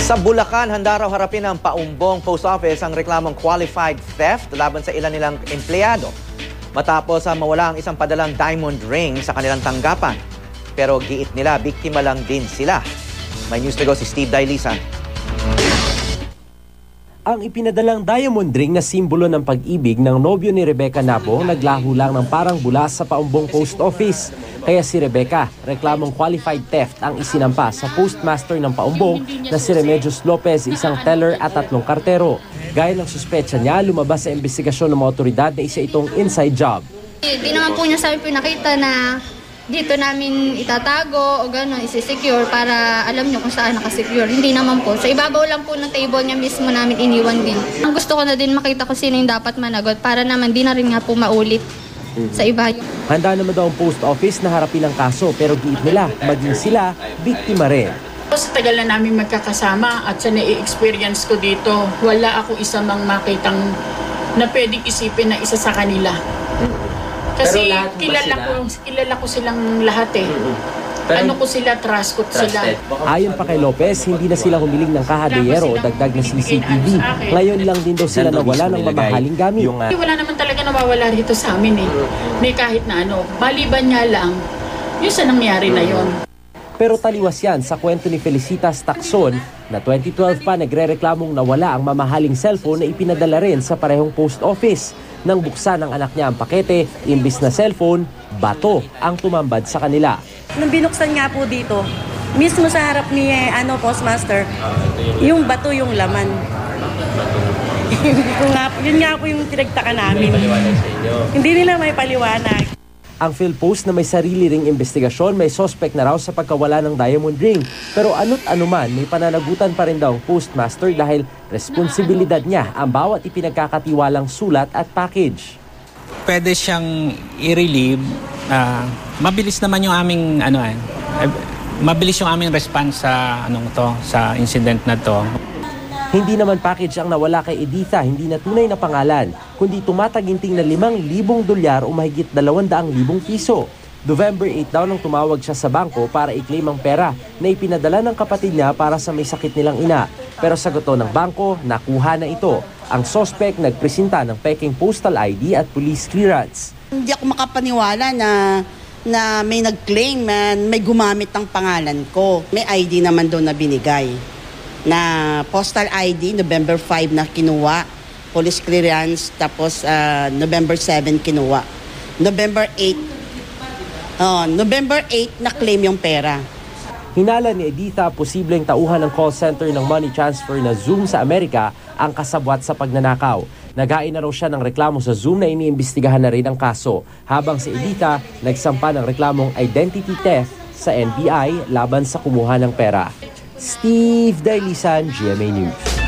Sa Bulacan, handa raw harapin ng Paumbong Post Office ang reklamong qualified theft laban sa ilan nilang empleyado matapos mawala ang isang padalang diamond ring sa kanilang tanggapan. Pero giit nila, biktima lang din sila. May news to go si Steve Dailisan. Ang ipinadalang diamond ring na simbolo ng pag-ibig ng nobyo ni Rebecca Nabong naglaho lang ng parang bula sa Paumbong Post Office. Kaya si Rebecca, reklamong qualified theft ang isinampa sa postmaster ng Paumbong na si Remedios Lopez, isang teller at 3 kartero. Gaya ng suspecha niya, lumabas sa investigasyon ng mga otoridad na isa itong inside job. Hindi naman po niya sa amin pinakita na dito namin itatago o gano'n, isi-secure para alam niyo kung saan nakasecure. Hindi naman po. Sa ibabaw lang po ng table niya mismo namin iniwan din. Ang gusto ko na din makita kung sino yung dapat managot para naman di na rin nga po maulit sa iba. Handa naman daw ang post office na harapin ang kaso pero giit nila, maging sila, biktima rin. Sa tagal na namin magkakasama at sa na-experience ko dito, wala ako isa mang makitang na pwedeng isipin na isa sa kanila. Kasi kilala ko silang lahat eh. Ano ko sila, trust ko sila. Ayon pa kay Lopez, hindi na sila humiling ng kahadeyero o dagdag na CCTV. Ngayon lang din daw sila nawala ng mamahaling gamit. Wala naman talaga nawawala rito sa amin eh. May kahit na ano, maliban niya lang, yun sa nangyari na yun. Pero taliwas yan sa kwento ni Felicitas Tacson na 2012 pa nagre-reklamong nawala ang mamahaling cellphone na ipinadala rin sa parehong post office. Nang buksan ng anak niya ang pakete, imbis na cellphone, bato ang tumambad sa kanila. Nung binuksan nga po dito, mismo sa harap ni postmaster, yung bato yung laman. Yun nga po yung pinagtaka namin. Hindi nila may paliwanag. Ang PhilPost na may sarili ring investigasyon, may suspect na raw sa pagkawala ng diamond ring. Pero ano't anuman, may pananagutan pa rin daw ang postmaster dahil responsibilidad niya ang bawat ipinagkakatiwalang sulat at package. Pwede siyang i-relieve. Mabilis naman yung aming mabilis yung aming response sa sa incident na to. Hindi naman package ang nawala kay Editha, hindi na tunay na pangalan, kundi tumataginting na $5,000 o mahigit 200,000 piso. November 8 daw nang tumawag siya sa bangko para i-claim ang pera na ipinadala ng kapatid niya para sa may sakit nilang ina. Pero sagot ng bangko, nakuha na ito. Ang suspect nagpresenta ng peking postal ID at police clearance. Hindi ako makapaniwala na may nag-claim, may gumamit ng pangalan ko. May ID naman doon na binigay. Na postal ID, November 5 na kinuha, police clearance, tapos November 7 kinuha. November 8 na claim yung pera. Hinala ni Editha, posibleng tauhan ng call center ng money transfer na Zoom sa Amerika ang kasabwat sa pagnanakaw. Naghain na raw siya ng reklamo sa Zoom na iniimbestigahan na rin ang kaso, habang si Editha nagsampa ng reklamong identity theft sa NBI laban sa kumuha ng pera. Steve Dailisan, GMA News.